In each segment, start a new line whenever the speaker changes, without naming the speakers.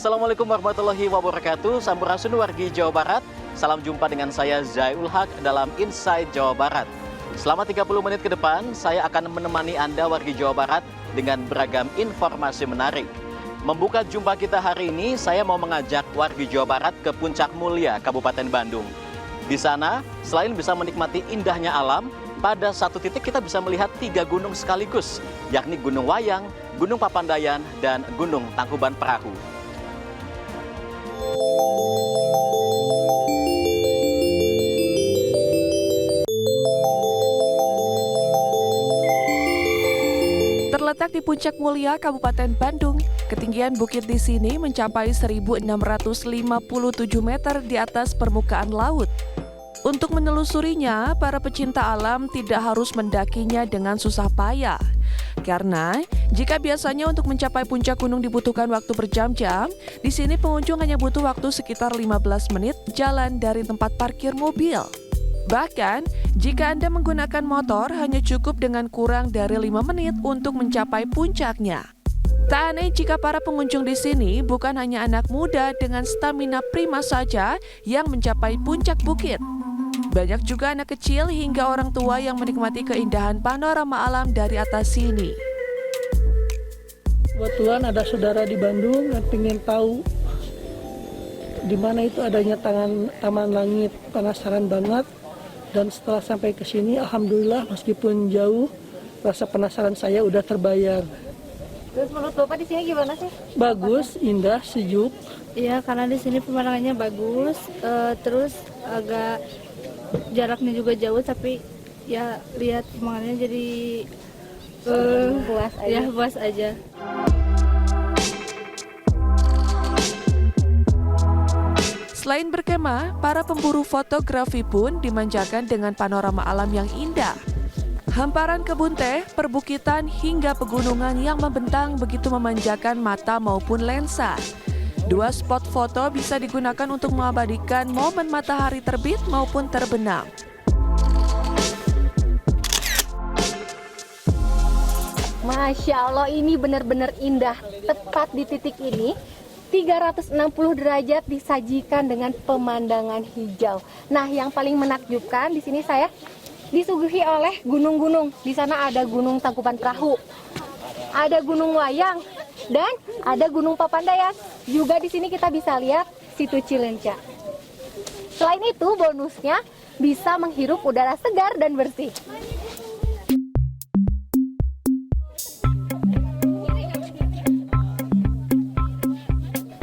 Assalamualaikum warahmatullahi wabarakatuh. Sampurasun wargi Jawa Barat. Salam jumpa dengan saya Zaiul Haq dalam Inside Jawa Barat. Selama 30 menit ke depan, saya akan menemani Anda wargi Jawa Barat dengan beragam informasi menarik. Membuka jumpa kita hari ini, saya mau mengajak wargi Jawa Barat ke Puncak Mulia, Kabupaten Bandung. Di sana, selain bisa menikmati indahnya alam, pada satu titik kita bisa melihat 3 gunung sekaligus, yakni Gunung Wayang, Gunung Papandayan, dan Gunung Tangkuban Perahu.
Terletak di Puncak Mulia, Kabupaten Bandung, ketinggian bukit di sini mencapai 1.657 meter di atas permukaan laut. Untuk menelusurinya, para pecinta alam tidak harus mendakinya dengan susah payah. Karena jika biasanya untuk mencapai puncak gunung dibutuhkan waktu berjam-jam, di sini pengunjung hanya butuh waktu sekitar 15 menit jalan dari tempat parkir mobil. Bahkan, jika Anda menggunakan motor, hanya cukup dengan kurang dari 5 menit untuk mencapai puncaknya. Tak aneh jika para pengunjung di sini bukan hanya anak muda dengan stamina prima saja yang mencapai puncak bukit. Banyak juga anak kecil hingga orang tua yang menikmati keindahan panorama alam dari atas sini.
Kebetulan ada saudara di Bandung yang ingin tahu di mana itu adanya Taman Langit, penasaran banget. Dan setelah sampai ke sini, alhamdulillah meskipun jauh, rasa penasaran saya udah terbayar.
Terus menurut Bapak di sini gimana sih?
Bagus, indah, sejuk.
Iya, karena di sini pemandangannya bagus, terus agak jaraknya juga jauh, tapi ya lihat pemandangannya jadi puas aja. Ya, puas aja.
Selain berkemah, para pemburu fotografi pun dimanjakan dengan panorama alam yang indah. Hamparan kebun teh, perbukitan, hingga pegunungan yang membentang begitu memanjakan mata maupun lensa. 2 spot foto bisa digunakan untuk mengabadikan momen matahari terbit maupun terbenam.
Masya Allah, ini benar-benar indah. Tepat di titik ini, 360 derajat disajikan dengan pemandangan hijau. Nah, yang paling menakjubkan di sini saya disuguhi oleh gunung-gunung. Di sana ada Gunung Tangkuban Perahu, ada Gunung Wayang, dan ada Gunung Papandayan. Juga di sini kita bisa lihat Situ Cileunca. Selain itu, bonusnya bisa menghirup udara segar dan bersih.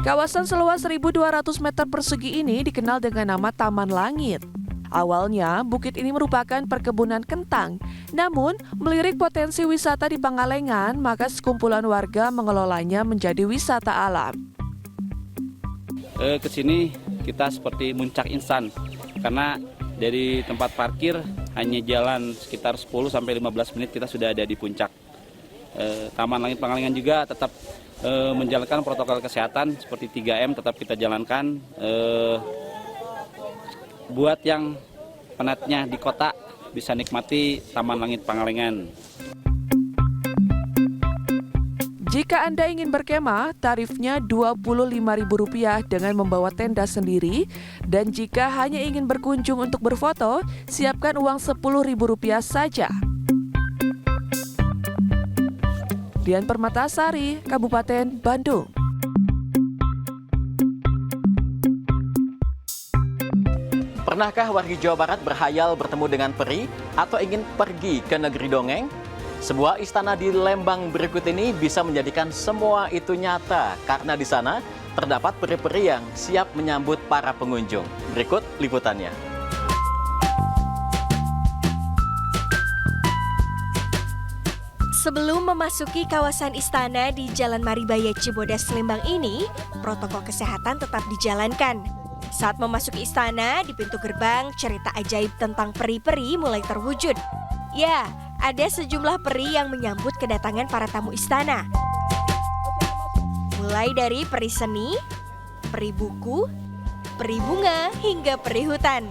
Kawasan seluas 1.200 meter persegi ini dikenal dengan nama Taman Langit. Awalnya, bukit ini merupakan perkebunan kentang. Namun, melirik potensi wisata di Pangalengan, maka sekumpulan warga mengelolanya menjadi wisata alam.
Kesini kita seperti muncak instan, karena dari tempat parkir hanya jalan sekitar 10-15 menit kita sudah ada di puncak. Taman Langit Pangalengan juga tetap menjalankan protokol kesehatan seperti 3M tetap kita jalankan. Buat yang penatnya di kota bisa nikmati Taman Langit Pangalengan.
Jika Anda ingin berkemah, tarifnya Rp25.000 dengan membawa tenda sendiri. Dan jika hanya ingin berkunjung untuk berfoto, siapkan uang Rp10.000 saja. Dian Permatasari, Kabupaten Bandung.
Pernahkah wargi Jawa Barat berhayal bertemu dengan peri atau ingin pergi ke negeri dongeng? Sebuah istana di Lembang berikut ini bisa menjadikan semua itu nyata karena di sana terdapat peri-peri yang siap menyambut para pengunjung. Berikut liputannya.
Sebelum memasuki kawasan istana di Jalan Maribaya Cibodas Lembang ini, protokol kesehatan tetap dijalankan. Saat memasuki istana, di pintu gerbang, cerita ajaib tentang peri-peri mulai terwujud. Ya, ada sejumlah peri yang menyambut kedatangan para tamu istana. Mulai dari peri seni, peri buku, peri bunga, hingga peri hutan.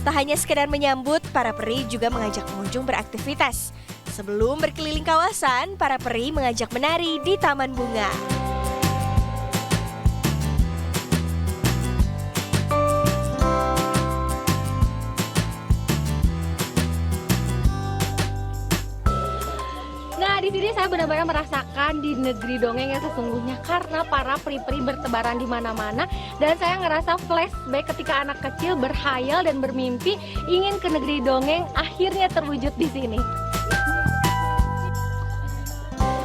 Tak hanya sekedar menyambut, para peri juga mengajak pengunjung beraktivitas. Sebelum berkeliling kawasan, para peri mengajak menari di Taman Bunga.
sini saya benar-benar merasakan di negeri dongeng yang sesungguhnya karena para peri-peri bertebaran di mana-mana dan saya ngerasa flashback ketika anak kecil berhayal dan bermimpi ingin ke negeri dongeng akhirnya terwujud di sini.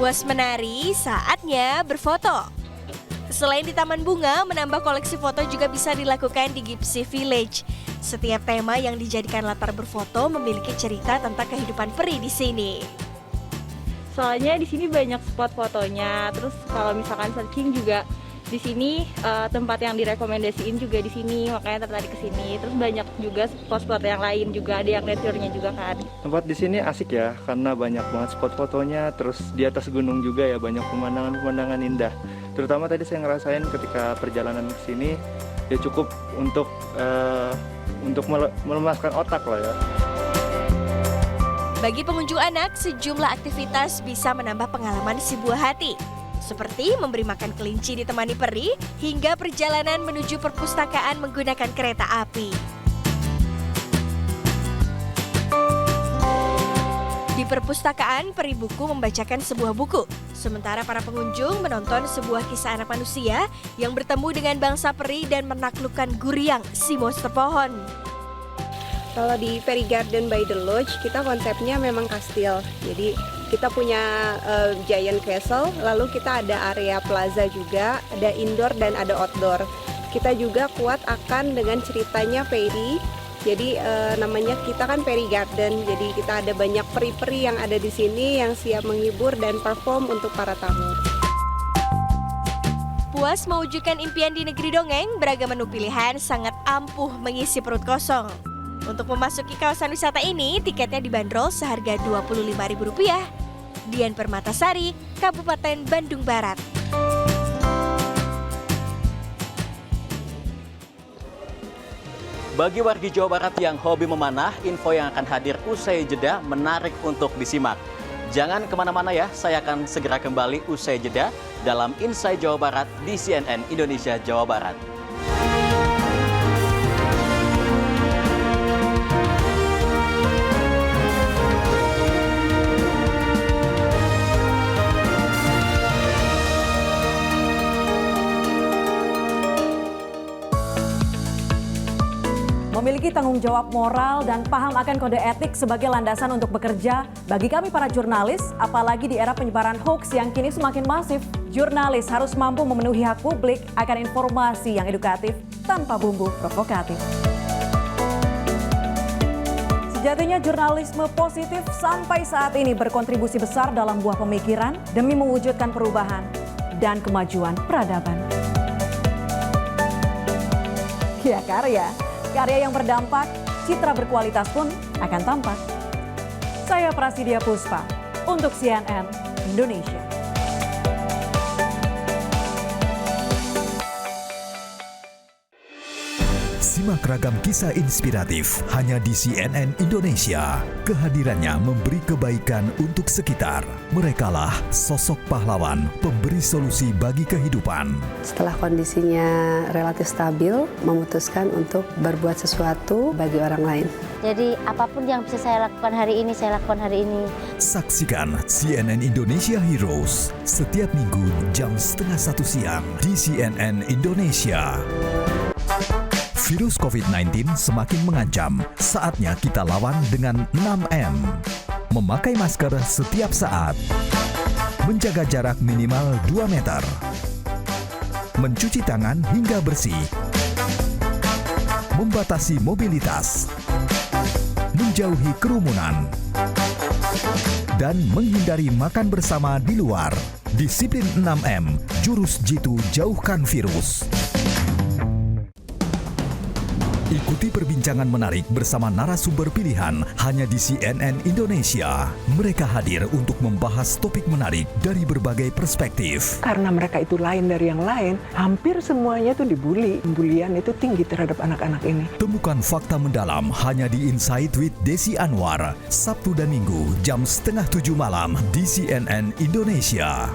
Puas menari, saatnya berfoto. Selain di Taman Bunga, menambah koleksi foto juga bisa dilakukan di Gypsy Village. Setiap tema yang dijadikan latar berfoto memiliki cerita tentang kehidupan peri di sini.
Soalnya di sini banyak spot fotonya. Terus kalau misalkan searching juga di sini tempat yang direkomendasiin juga di sini, makanya tertarik ke sini. Terus banyak juga spot-spot yang lain juga, ada yang nature-nya juga kan.
Tempat di sini asik ya, karena banyak banget spot fotonya. Terus di atas gunung juga ya, banyak pemandangan-pemandangan indah. Terutama tadi saya ngerasain ketika perjalanan ke sini, ya cukup untuk melemaskan otak lah ya.
Bagi pengunjung anak, sejumlah aktivitas bisa menambah pengalaman si buah hati. Seperti memberi makan kelinci ditemani peri, hingga perjalanan menuju perpustakaan menggunakan kereta api. Di perpustakaan, peri buku membacakan sebuah buku, sementara para pengunjung menonton sebuah kisah anak manusia yang bertemu dengan bangsa peri dan menaklukkan Guriang, si monster pohon.
Kalau di Fairy Garden by the Lodge, kita konsepnya memang kastil. Jadi kita punya giant castle, lalu kita ada area plaza juga, ada indoor dan ada outdoor. Kita juga kuat akan dengan ceritanya fairy. Jadi namanya kita kan Fairy Garden. Jadi kita ada banyak peri-peri yang ada di sini yang siap menghibur dan perform untuk para tamu.
Puas mewujudkan impian di negeri dongeng, beragam menu pilihan sangat ampuh mengisi perut kosong. Untuk memasuki kawasan wisata ini, tiketnya dibanderol seharga Rp25.000. Dian Permatasari, Kabupaten Bandung Barat.
Bagi warga Jawa Barat yang hobi memanah, info yang akan hadir usai jeda menarik untuk disimak. Jangan kemana-mana ya, saya akan segera kembali usai jeda dalam Inside Jawa Barat di CNN Indonesia Jawa Barat.
Memiliki tanggung jawab moral dan paham akan kode etik sebagai landasan untuk bekerja bagi kami para jurnalis, apalagi di era penyebaran hoax yang kini semakin masif. Jurnalis harus mampu memenuhi hak publik akan informasi yang edukatif tanpa bumbu provokatif. Sejatinya jurnalisme positif sampai saat ini berkontribusi besar dalam buah pemikiran demi mewujudkan perubahan dan kemajuan peradaban. Ya, karya yang berdampak, citra berkualitas pun akan tampak. Saya Prasidya Puspa untuk CNN Indonesia.
Simak ragam kisah inspiratif hanya di CNN Indonesia. Kehadirannya memberi kebaikan untuk sekitar. Merekalah sosok pahlawan, pemberi solusi bagi kehidupan.
Setelah kondisinya relatif stabil, memutuskan untuk berbuat sesuatu bagi orang lain.
Jadi apapun yang bisa saya lakukan hari ini, saya lakukan hari ini.
Saksikan CNN Indonesia Heroes setiap Minggu jam 12:30 siang di CNN Indonesia. Virus COVID-19 semakin mengancam. Saatnya kita lawan dengan 6M. Memakai masker setiap saat. Menjaga jarak minimal 2 meter. Mencuci tangan hingga bersih. Membatasi mobilitas. Menjauhi kerumunan. Dan menghindari makan bersama di luar. Disiplin 6M, jurus jitu jauhkan virus. Ikuti perbincangan menarik bersama narasumber pilihan hanya di CNN Indonesia. Mereka hadir untuk membahas topik menarik dari berbagai perspektif.
Karena mereka itu lain dari yang lain, hampir semuanya itu dibully. Pembulian itu tinggi terhadap anak-anak ini.
Temukan fakta mendalam hanya di Insight with Desi Anwar, Sabtu dan Minggu jam 6:30 malam di CNN Indonesia.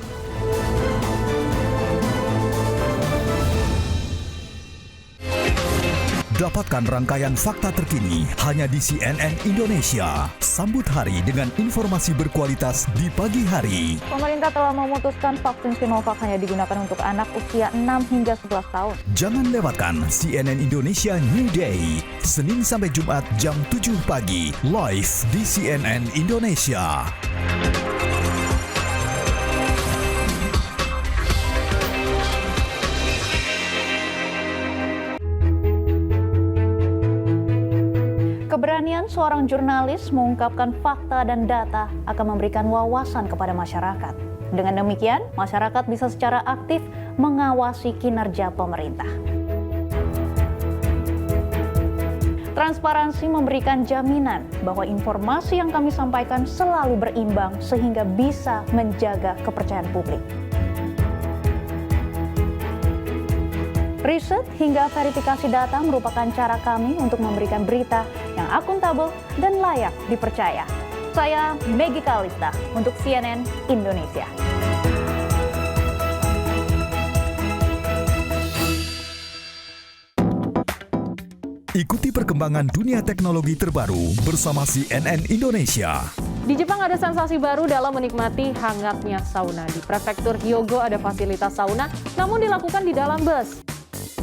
Dapatkan rangkaian fakta terkini hanya di CNN Indonesia. Sambut hari dengan informasi berkualitas di pagi hari.
Pemerintah telah memutuskan vaksin Sinovac hanya digunakan untuk anak usia 6 hingga 11 tahun.
Jangan lewatkan CNN Indonesia New Day, Senin sampai Jumat jam 7 pagi, live di CNN Indonesia.
Keberanian seorang jurnalis mengungkapkan fakta dan data akan memberikan wawasan kepada masyarakat. Dengan demikian, masyarakat bisa secara aktif mengawasi kinerja pemerintah. Transparansi memberikan jaminan bahwa informasi yang kami sampaikan selalu berimbang sehingga bisa menjaga kepercayaan publik. Riset hingga verifikasi data merupakan cara kami untuk memberikan berita yang akuntabel dan layak dipercaya. Saya Meggy Kalista untuk CNN Indonesia.
Ikuti perkembangan dunia teknologi terbaru bersama CNN Indonesia.
Di Jepang ada sensasi baru dalam menikmati hangatnya sauna. Di prefektur Hyogo ada fasilitas sauna, namun dilakukan di dalam bus.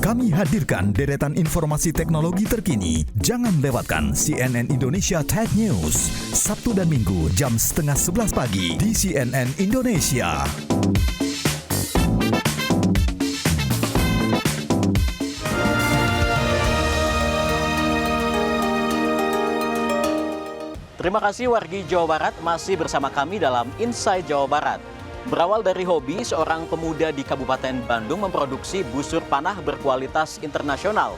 Kami hadirkan deretan informasi teknologi terkini. Jangan lewatkan CNN Indonesia Tech News. Sabtu dan Minggu jam 10:30 pagi di CNN Indonesia.
Terima kasih wargi Jawa Barat masih bersama kami dalam Inside Jawa Barat. Berawal dari hobi, seorang pemuda di Kabupaten Bandung memproduksi busur panah berkualitas internasional.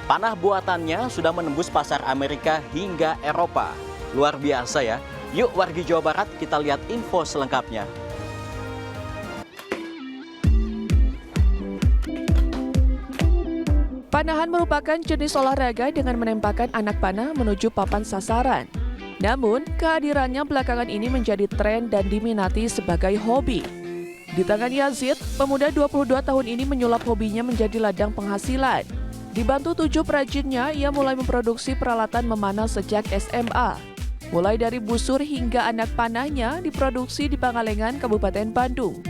Panah buatannya sudah menembus pasar Amerika hingga Eropa. Luar biasa ya. Yuk wargi Jawa Barat, kita lihat info selengkapnya.
Panahan merupakan jenis olahraga dengan menembakkan anak panah menuju papan sasaran. Namun, kehadirannya belakangan ini menjadi tren dan diminati sebagai hobi. Di tangan Yazid, pemuda 22 tahun ini menyulap hobinya menjadi ladang penghasilan. Dibantu 7 perajinnya, ia mulai memproduksi peralatan memanah sejak SMA. Mulai dari busur hingga anak panahnya diproduksi di Pangalengan, Kabupaten Bandung.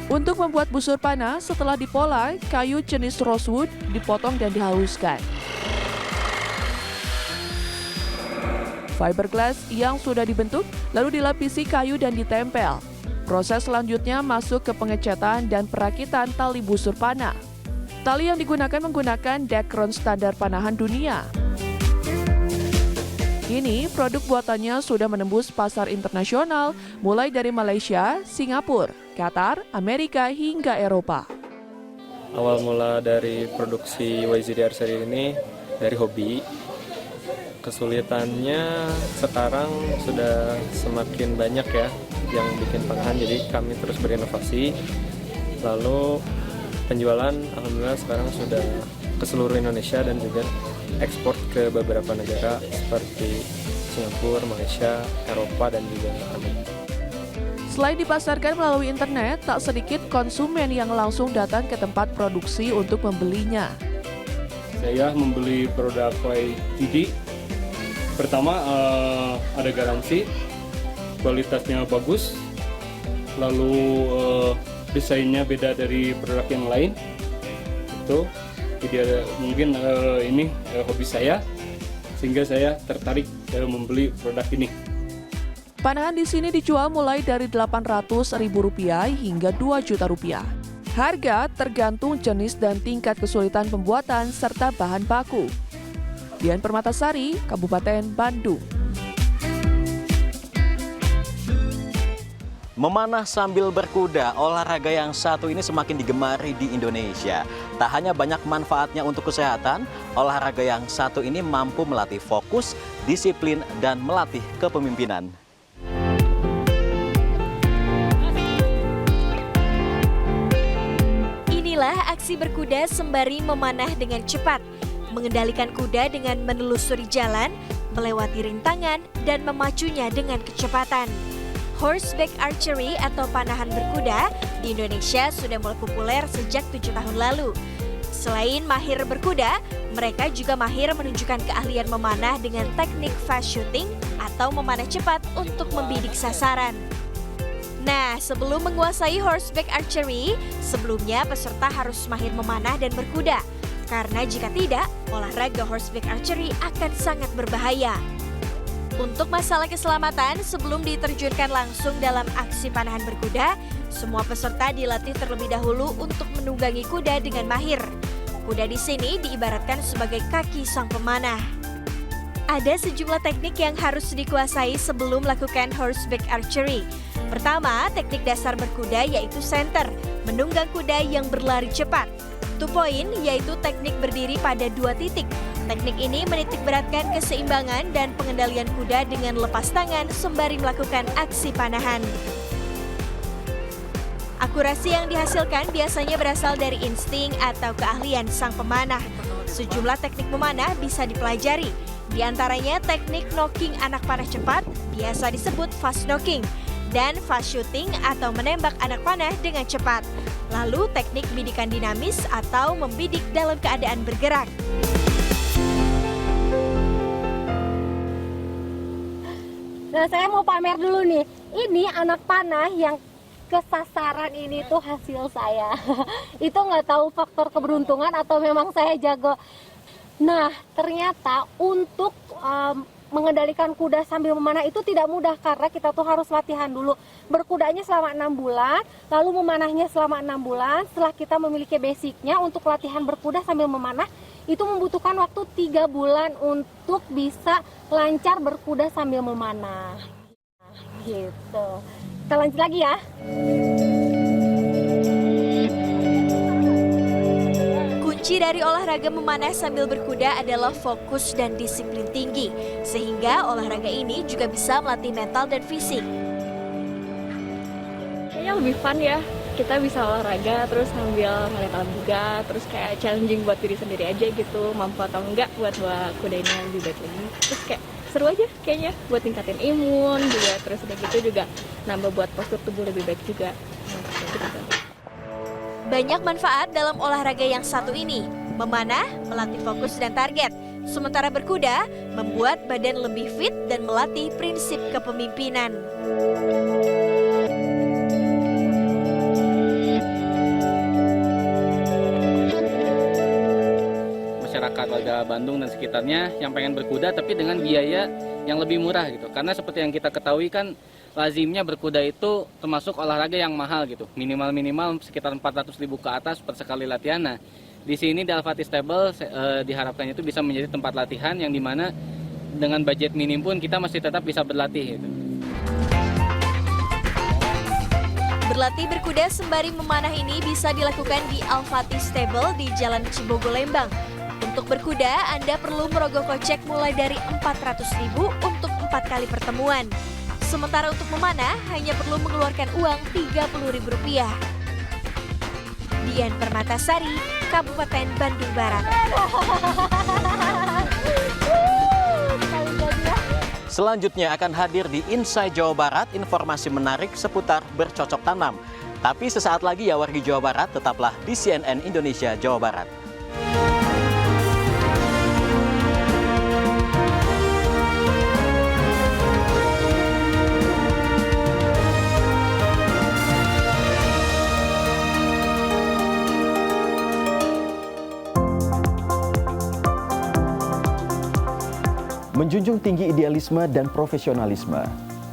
Untuk membuat busur panah, setelah dipola, kayu jenis rosewood dipotong dan dihaluskan. Fiberglass yang sudah dibentuk, lalu dilapisi kayu dan ditempel. Proses selanjutnya masuk ke pengecatan dan perakitan tali busur panah. Tali yang digunakan menggunakan Dacron standar panahan dunia. Kini, produk buatannya sudah menembus pasar internasional, mulai dari Malaysia, Singapura, Qatar, Amerika, hingga Eropa.
Awal mula dari produksi YZDR seri ini dari hobi. Kesulitannya sekarang sudah semakin banyak ya yang bikin panahan, jadi kami terus berinovasi. Lalu penjualan alhamdulillah sekarang sudah ke seluruh Indonesia dan juga ekspor ke beberapa negara seperti Singapura, Malaysia, Eropa, dan juga Amerika.
Selain dipasarkan melalui internet, tak sedikit konsumen yang langsung datang ke tempat produksi untuk membelinya.
Saya membeli produk YTD. Pertama ada garansi, kualitasnya bagus, lalu desainnya beda dari produk yang lain. Itu jadi mungkin ini hobi saya, sehingga saya tertarik membeli produk ini.
Panahan di sini dijual mulai dari Rp800.000 hingga Rp2 juta. Harga tergantung jenis dan tingkat kesulitan pembuatan serta bahan baku. Dian Permatasari, Kabupaten Bandung.
Memanah sambil berkuda, olahraga yang satu ini semakin digemari di Indonesia. Tak hanya banyak manfaatnya untuk kesehatan, olahraga yang satu ini mampu melatih fokus, disiplin, dan melatih kepemimpinan.
Inilah aksi berkuda sembari memanah dengan cepat, mengendalikan kuda dengan menelusuri jalan, melewati rintangan, dan memacunya dengan kecepatan. Horseback archery atau panahan berkuda di Indonesia sudah mulai populer sejak 7 tahun lalu. Selain mahir berkuda, mereka juga mahir menunjukkan keahlian memanah dengan teknik fast shooting atau memanah cepat untuk membidik sasaran. Nah, sebelum menguasai horseback archery, sebelumnya peserta harus mahir memanah dan berkuda. Karena jika tidak, olahraga horseback archery akan sangat berbahaya. Untuk masalah keselamatan, sebelum diterjunkan langsung dalam aksi panahan berkuda, semua peserta dilatih terlebih dahulu untuk menunggangi kuda dengan mahir. Kuda di sini diibaratkan sebagai kaki sang pemanah. Ada sejumlah teknik yang harus dikuasai sebelum melakukan horseback archery. Pertama, teknik dasar berkuda yaitu center, menunggang kuda yang berlari cepat. 2 point yaitu teknik berdiri pada 2 titik. Teknik ini menitik beratkan keseimbangan dan pengendalian kuda dengan lepas tangan sembari melakukan aksi panahan. Akurasi yang dihasilkan biasanya berasal dari insting atau keahlian sang pemanah. Sejumlah teknik memanah bisa dipelajari. Di antaranya teknik knocking anak panah cepat, biasa disebut fast knocking, dan fast shooting atau menembak anak panah dengan cepat. Lalu teknik bidikan dinamis atau membidik dalam keadaan bergerak.
Nah, saya mau pamer dulu nih. Ini anak panah yang kesasaran ini tuh hasil saya. Itu nggak tahu faktor keberuntungan atau memang saya jago. Nah, ternyata untuk mengendalikan kuda sambil memanah itu tidak mudah karena kita tuh harus latihan dulu. Berkudanya selama 6 bulan, lalu memanahnya selama 6 bulan. Setelah kita memiliki basicnya untuk latihan berkuda sambil memanah, itu membutuhkan waktu 3 bulan untuk bisa lancar berkuda sambil memanah. Gitu. Kita lanjut lagi ya.
Kunci dari olahraga memanah sambil berkuda adalah fokus dan disiplin tinggi, sehingga olahraga ini juga bisa melatih mental dan fisik.
Kayaknya lebih fun ya, kita bisa olahraga terus sambil ngeliat alam juga, terus kayak challenging buat diri sendiri aja gitu, mampu atau enggak buat kuda ini lebih baik lagi. Terus kayak seru aja kayaknya buat tingkatin imun juga, terus udah gitu juga nambah buat postur tubuh lebih baik juga.
Banyak manfaat dalam olahraga yang satu ini. Memanah, melatih fokus dan target. Sementara berkuda, membuat badan lebih fit dan melatih prinsip kepemimpinan.
Masyarakat warga Bandung dan sekitarnya yang pengen berkuda tapi dengan biaya yang lebih murah gitu. Karena seperti yang kita ketahui kan lazimnya berkuda itu termasuk olahraga yang mahal gitu. Minimal sekitar 400.000 ke atas per sekali latihan. Nah, di sini di Al-Fatih Stable diharapkan itu bisa menjadi tempat latihan yang dimana dengan budget minim pun kita masih tetap bisa berlatih gitu.
Berlatih berkuda sembari memanah ini bisa dilakukan di Al-Fatih Stable di Jalan Cibogo, Lembang. Untuk berkuda, Anda perlu merogoh kocek mulai dari 400.000 untuk 4 kali pertemuan. Sementara untuk memanah, hanya perlu mengeluarkan uang Rp30.000. Dian Permatasari, Kabupaten Bandung Barat.
Selanjutnya akan hadir di Inside Jawa Barat informasi menarik seputar bercocok tanam. Tapi sesaat lagi ya wargi Jawa Barat, tetaplah di CNN Indonesia Jawa Barat.
Menjunjung tinggi idealisme dan profesionalisme,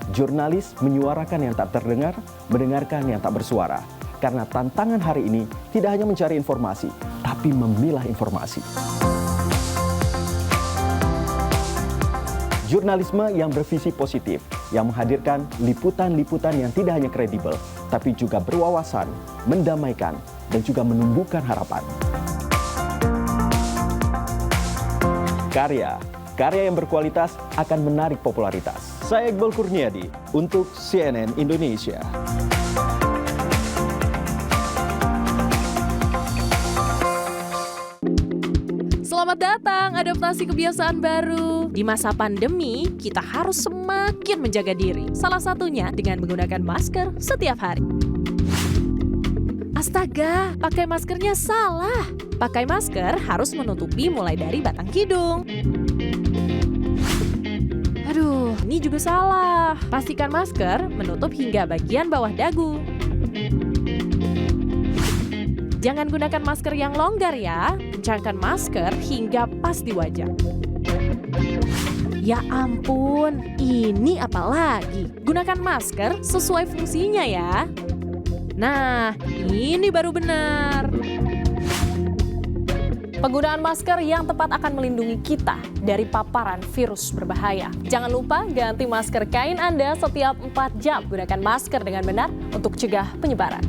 jurnalis menyuarakan yang tak terdengar, mendengarkan yang tak bersuara. Karena tantangan hari ini tidak hanya mencari informasi, tapi memilah informasi. Jurnalisme yang bervisi positif, yang menghadirkan liputan-liputan yang tidak hanya kredibel, tapi juga berwawasan, mendamaikan, dan juga menumbuhkan harapan. Karya yang berkualitas akan menarik popularitas. Saya Iqbal Kurniadi untuk CNN Indonesia.
Selamat datang, adaptasi kebiasaan baru. Di masa pandemi, kita harus semakin menjaga diri. Salah satunya dengan menggunakan masker setiap hari. Astaga, pakai maskernya salah. Pakai masker harus menutupi mulai dari batang hidung. Aduh, ini juga salah. Pastikan masker menutup hingga bagian bawah dagu. Jangan gunakan masker yang longgar ya. Kencangkan masker hingga pas di wajah. Ya ampun, ini apa lagi? Gunakan masker sesuai fungsinya ya. Nah, ini baru benar. Penggunaan masker yang tepat akan melindungi kita dari paparan virus berbahaya. Jangan lupa ganti masker kain Anda setiap 4 jam. Gunakan masker dengan benar untuk cegah penyebaran.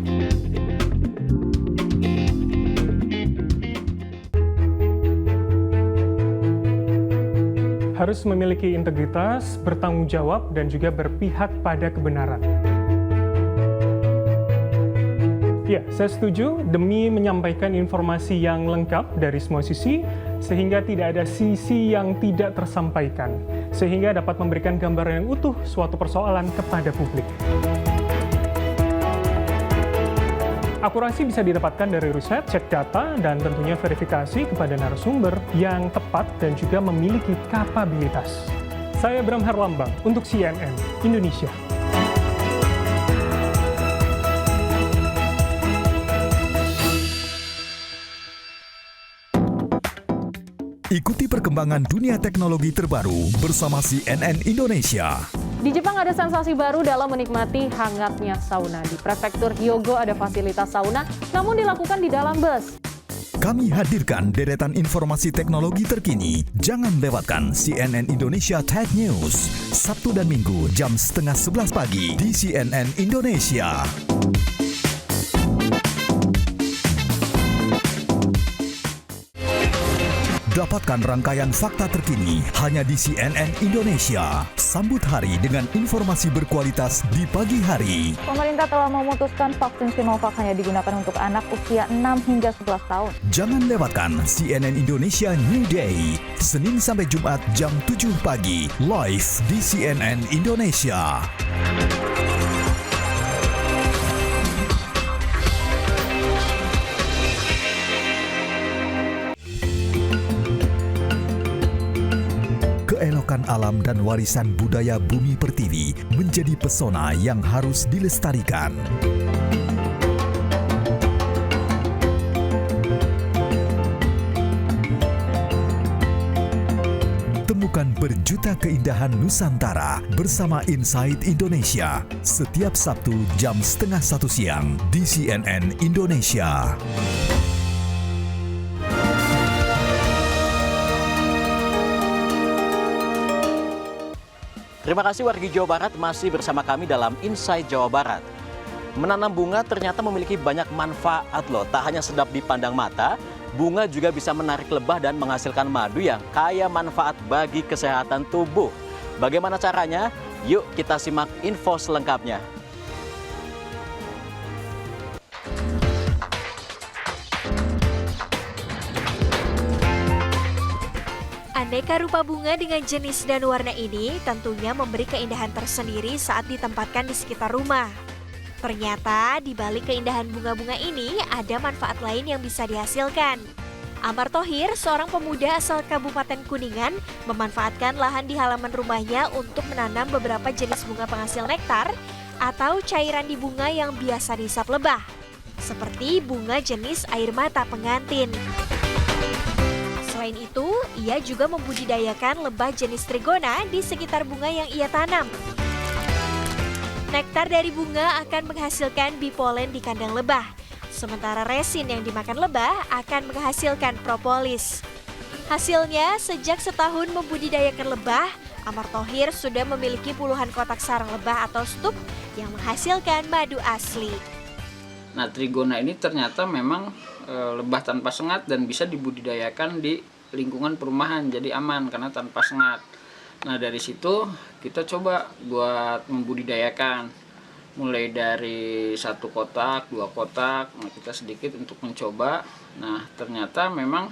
Harus memiliki integritas, bertanggung jawab, dan juga berpihak pada kebenaran. Ya, saya setuju demi menyampaikan informasi yang lengkap dari semua sisi, sehingga tidak ada sisi yang tidak tersampaikan, sehingga dapat memberikan gambaran yang utuh suatu persoalan kepada publik. Akurasi bisa didapatkan dari riset, cek data, dan tentunya verifikasi kepada narasumber yang tepat dan juga memiliki kapabilitas. Saya Bram Herlambang untuk CNN Indonesia.
Ikuti perkembangan dunia teknologi terbaru bersama CNN Indonesia.
Di Jepang ada sensasi baru dalam menikmati hangatnya sauna. Di Prefektur Hyogo ada fasilitas sauna, namun dilakukan di dalam bus.
Kami hadirkan deretan informasi teknologi terkini. Jangan lewatkan CNN Indonesia Tech News. Sabtu dan Minggu jam 10:30 pagi di CNN Indonesia. Dapatkan rangkaian fakta terkini hanya di CNN Indonesia. Sambut hari dengan informasi berkualitas di pagi hari.
Pemerintah telah memutuskan vaksin Sinovac hanya digunakan untuk anak usia 6 hingga 11 tahun.
Jangan lewatkan CNN Indonesia New Day. Senin sampai Jumat jam 7 pagi. Live di CNN Indonesia. Keelokan alam dan warisan budaya Bumi Pertiwi menjadi pesona yang harus dilestarikan. Temukan berjuta keindahan Nusantara bersama Inside Indonesia setiap Sabtu jam 12:30 siang di CNN Indonesia.
Terima kasih wargi Jawa Barat masih bersama kami dalam Inside Jawa Barat. Menanam bunga ternyata memiliki banyak manfaat loh. Tak hanya sedap dipandang mata, bunga juga bisa menarik lebah dan menghasilkan madu yang kaya manfaat bagi kesehatan tubuh. Bagaimana caranya? Yuk kita simak info selengkapnya.
Aneka rupa bunga dengan jenis dan warna ini tentunya memberi keindahan tersendiri saat ditempatkan di sekitar rumah. Ternyata di balik keindahan bunga-bunga ini ada manfaat lain yang bisa dihasilkan. Amar Thohir, seorang pemuda asal Kabupaten Kuningan, memanfaatkan lahan di halaman rumahnya untuk menanam beberapa jenis bunga penghasil nektar atau cairan di bunga yang biasa dihisap lebah, seperti bunga jenis air mata pengantin. Selain itu, ia juga membudidayakan lebah jenis trigona di sekitar bunga yang ia tanam. Nektar dari bunga akan menghasilkan bipolen di kandang lebah, sementara resin yang dimakan lebah akan menghasilkan propolis. Hasilnya, sejak setahun membudidayakan lebah, Amar Thohir sudah memiliki puluhan kotak sarang lebah atau stup yang menghasilkan madu asli.
Nah, trigona ini ternyata memang lebah tanpa sengat dan bisa dibudidayakan di lingkungan perumahan, jadi aman karena tanpa sengat. Nah, dari situ kita coba buat membudidayakan, mulai dari 1 kotak, 2 kotak. Nah, kita sedikit untuk mencoba. Nah, ternyata memang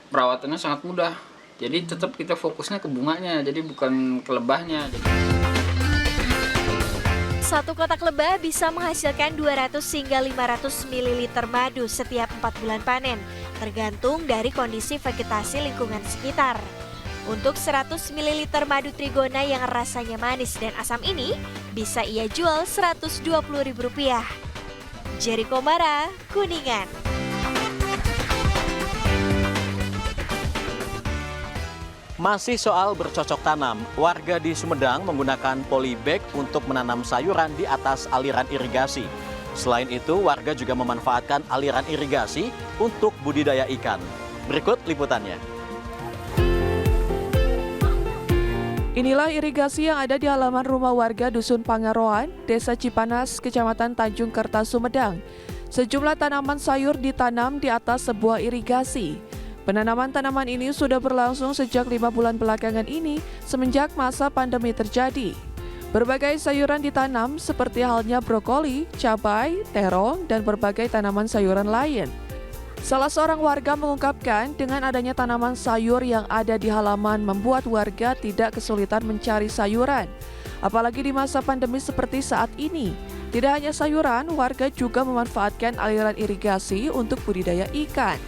perawatannya sangat mudah. Jadi tetap kita fokusnya ke bunganya, jadi bukan ke lebahnya.
Satu kotak lebah bisa menghasilkan 200 hingga 500 ml madu setiap 4 bulan panen, tergantung dari kondisi vegetasi lingkungan sekitar. Untuk 100 ml madu trigona yang rasanya manis dan asam ini, bisa ia jual Rp120.000. Jerry Komara, Kuningan.
Masih soal bercocok tanam, warga di Sumedang menggunakan polybag untuk menanam sayuran di atas aliran irigasi. Selain itu, warga juga memanfaatkan aliran irigasi untuk budidaya ikan. Berikut liputannya.
Inilah irigasi yang ada di halaman rumah warga Dusun Pangaroan, Desa Cipanas, Kecamatan Tanjung Kerta, Sumedang. Sejumlah tanaman sayur ditanam di atas sebuah irigasi. Penanaman tanaman ini sudah berlangsung sejak 5 bulan belakangan ini semenjak masa pandemi terjadi. Berbagai sayuran ditanam seperti halnya brokoli, cabai, terong, dan berbagai tanaman sayuran lain. Salah seorang warga mengungkapkan dengan adanya tanaman sayur yang ada di halaman membuat warga tidak kesulitan mencari sayuran. Apalagi di masa pandemi seperti saat ini. Tidak hanya sayuran, warga juga memanfaatkan aliran irigasi untuk budidaya ikan.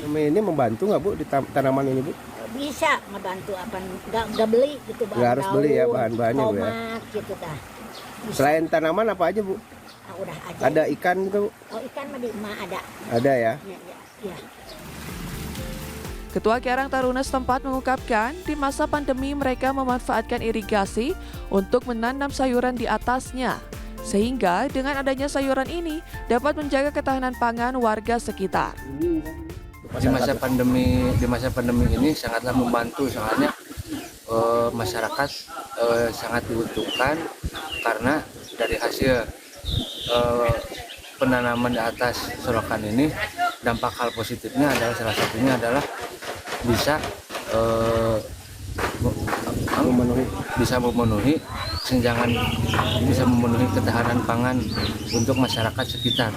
Ini membantu nggak Bu di tanaman ini Bu?
Bisa ngebantu apa, nggak beli gitu bahan
Nggak harus
daun,
beli ya bahan-bahannya Bu ya?
tomat gitu dah. Bisa.
Selain tanaman apa aja Bu?
Udah aja.
Ada ikan gitu?
Oh ikan mah di emak ada.
Ada ya?
Ya.
Ketua Karang Taruna setempat mengungkapkan di masa pandemi mereka memanfaatkan irigasi untuk menanam sayuran di atasnya. Sehingga dengan adanya sayuran ini dapat menjaga ketahanan pangan warga sekitar.
Di masa pandemi ini sangatlah membantu, soalnya masyarakat sangat dibutuhkan karena dari hasil penanaman di atas sorokan ini, dampak hal positifnya adalah salah satunya adalah bisa memenuhi kesenjangan, bisa memenuhi ketahanan pangan untuk masyarakat sekitar.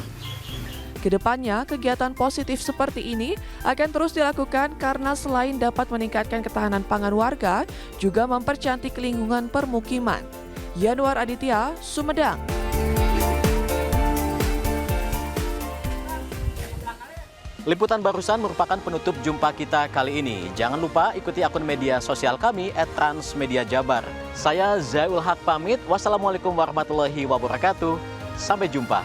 Kedepannya, kegiatan positif seperti ini akan terus dilakukan karena selain dapat meningkatkan ketahanan pangan warga, juga mempercantik lingkungan permukiman. Yanuar Aditya, Sumedang.
Liputan barusan merupakan penutup jumpa kita kali ini. Jangan lupa ikuti akun media sosial kami @transmediajabar. Saya Zai Ul Haq pamit. Wassalamualaikum warahmatullahi wabarakatuh. Sampai jumpa.